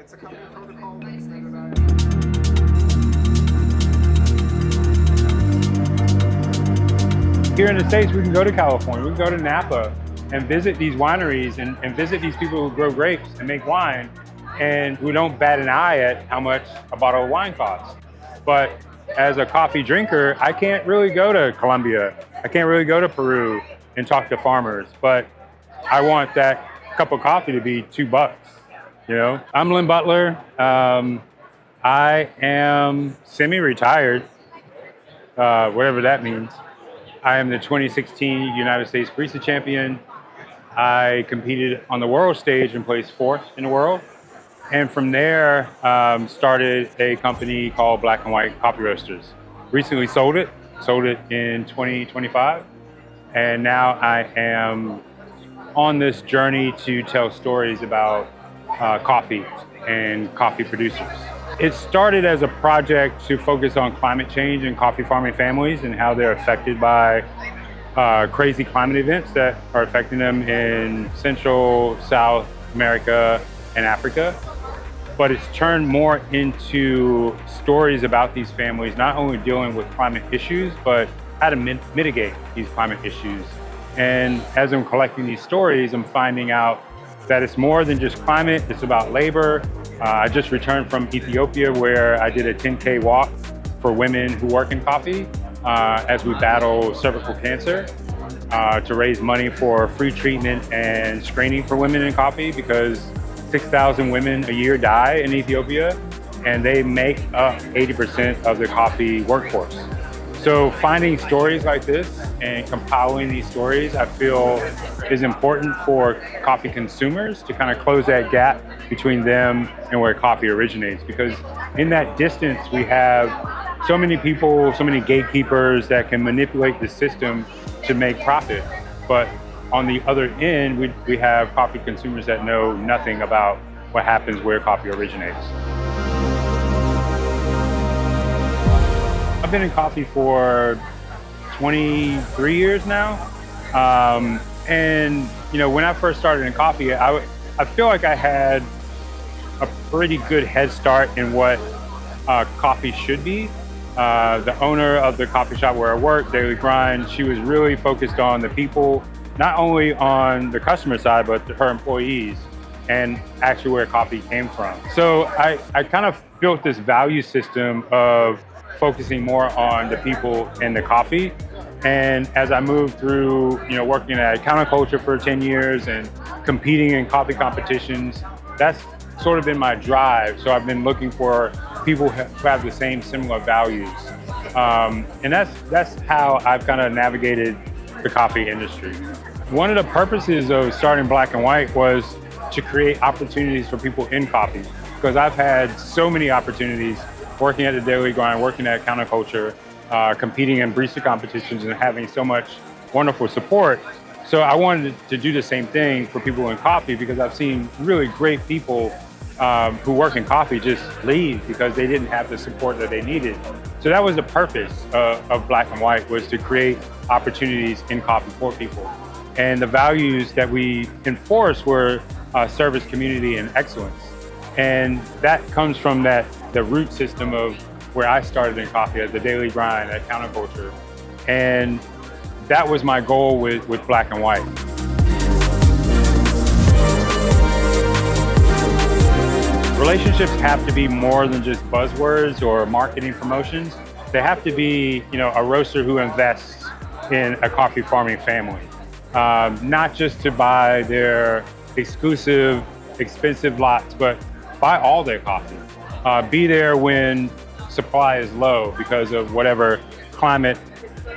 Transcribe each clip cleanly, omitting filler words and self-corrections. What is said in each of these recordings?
it's a company protocol that's that Here in the States, we can go to California, we can go to Napa and visit these wineries and visit these people who grow grapes and make wine. And we don't bat an eye at how much a bottle of wine costs. But as a coffee drinker, I can't really go to Colombia. I can't really go to Peru and talk to farmers. But I want that cup of coffee to be $2. You know, I'm Lem Butler. I am semi-retired, whatever that means. I am the 2016 United States Barista Champion. I competed on the world stage and placed 4th in the world. And from there, started a company called Black and White Coffee Roasters. Recently sold it in 2025. And now I am on this journey to tell stories about coffee and coffee producers. It started as a project to focus on climate change and coffee farming families and how they're affected by crazy climate events that are affecting them in Central, South America, and Africa. But it's turned more into stories about these families, not only dealing with climate issues, but how to mitigate these climate issues. And as I'm collecting these stories, I'm finding out that it's more than just climate, it's about labor. I just returned from Ethiopia where I did a 10K walk for women who work in coffee as we battle cervical cancer to raise money for free treatment and screening for women in coffee, because 6,000 women a year die in Ethiopia and they make up 80% of the coffee workforce. So finding stories like this and compiling these stories, I feel is important for coffee consumers to kind of close that gap between them and where coffee originates. Because in that distance, we have so many people, so many gatekeepers that can manipulate the system to make profit. But on the other end, we have coffee consumers that know nothing about what happens where coffee originates. I've been in coffee for 23 years now. And you know, when I first started in coffee, I feel like I had a pretty good head start in what coffee should be. The owner of the coffee shop where I work, Daily Grind, she was really focused on the people, not only on the customer side, but her employees and actually where coffee came from. So I kind of built this value system of focusing more on the people and the coffee. And as I moved through, you know, working at counterculture for 10 years and competing in coffee competitions, that's sort of been my drive. So I've been looking for people who have the same similar values. And that's how I've kind of navigated the coffee industry. One of the purposes of starting Black and White was to create opportunities for people in coffee, because I've had so many opportunities working at the Daily Grind, working at counterculture, competing in barista competitions and having so much wonderful support. So I wanted to do the same thing for people in coffee, because I've seen really great people who work in coffee just leave because they didn't have the support that they needed. So that was the purpose of Black and White, was to create opportunities in coffee for people. And the values that we enforce were service, community, and excellence. And that comes from the root system of where I started in coffee, at the Daily Grind, at counterculture. And that was my goal with Black and White. Relationships have to be more than just buzzwords or marketing promotions. They have to be, you know, a roaster who invests in a coffee farming family, not just to buy their exclusive, expensive lots, but buy all their coffee. Be there when supply is low because of whatever climate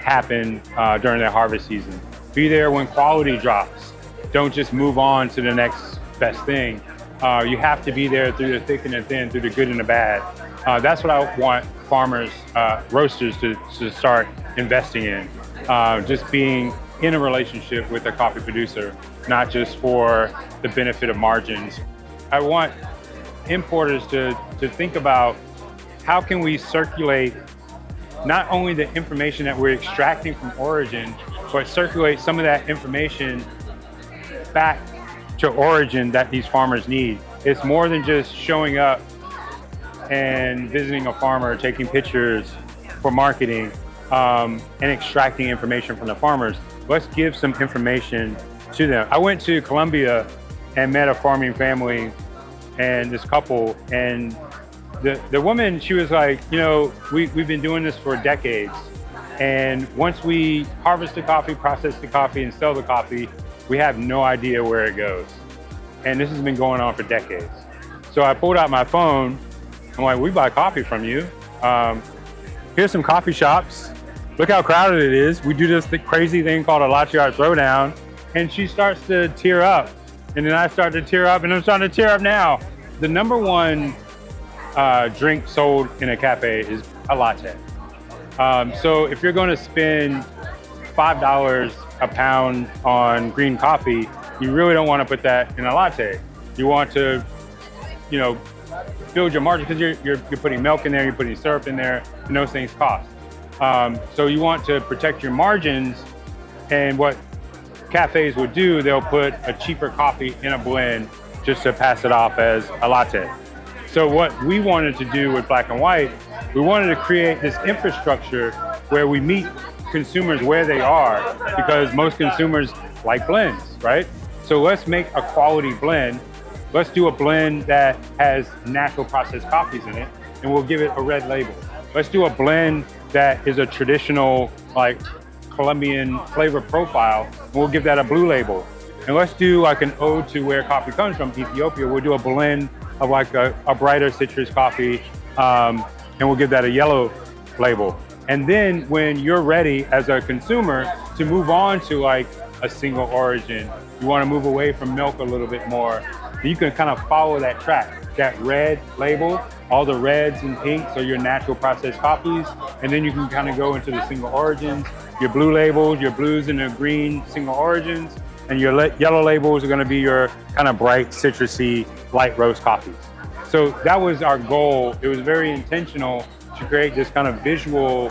happened during their harvest season. Be there when quality drops. Don't just move on to the next best thing. You have to be there through the thick and the thin, through the good and the bad. That's what I want farmers, roasters to start investing in. Just being in a relationship with a coffee producer, not just for the benefit of margins. I want importers to think about how can we circulate not only the information that we're extracting from origin, but circulate some of that information back to origin that these farmers need. it's more than just showing up and visiting a farmer, taking pictures for marketing, and extracting information from the farmers. Let's give some information to them. I went to Colombia and met a farming family and this couple, and the woman, she was like, you know, we've been doing this for decades. And once we harvest the coffee, process the coffee, and sell the coffee, we have no idea where it goes. And this has been going on for decades. So I pulled out my phone. I'm like, we buy coffee from you. Here's some coffee shops. Look how crowded it is. We do this crazy thing called a latte art throwdown. And she starts to tear up. And then I start to tear up, and I'm starting to tear up now. The number one drink sold in a cafe is a latte. So if you're going to spend $5 a pound on green coffee, you really don't want to put that in a latte. You want to, you know, build your margin, because you're putting milk in there, you're putting syrup in there, and those things cost. So you want to protect your margins, and what cafes would do, they'll put a cheaper coffee in a blend just to pass it off as a latte. So what we wanted to do with Black and White, we wanted to create this infrastructure where we meet consumers where they are, because most consumers like blends, right? So let's make a quality blend. Let's do a blend that has natural processed coffees in it, and we'll give it a red label. Let's do a blend that is a traditional, like, Colombian flavor profile, and we'll give that a blue label. And let's do like an ode to where coffee comes from, Ethiopia. We'll do a blend of like a brighter citrus coffee, and we'll give that a yellow label. And then when you're ready as a consumer to move on to like a single origin, you want to move away from milk a little bit more, you can kind of follow that track, that red label. All the reds and pinks are your natural processed coffees, and then you can kind of go into the single origins, your blue labels, your blues and the green single origins, and your yellow labels are going to be your kind of bright, citrusy, light roast coffees. So that was our goal. It was very intentional to create this kind of visual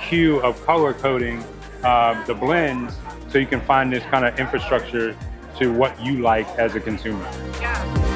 cue of color coding the blends, so you can find this kind of infrastructure to what you like as a consumer. Yeah.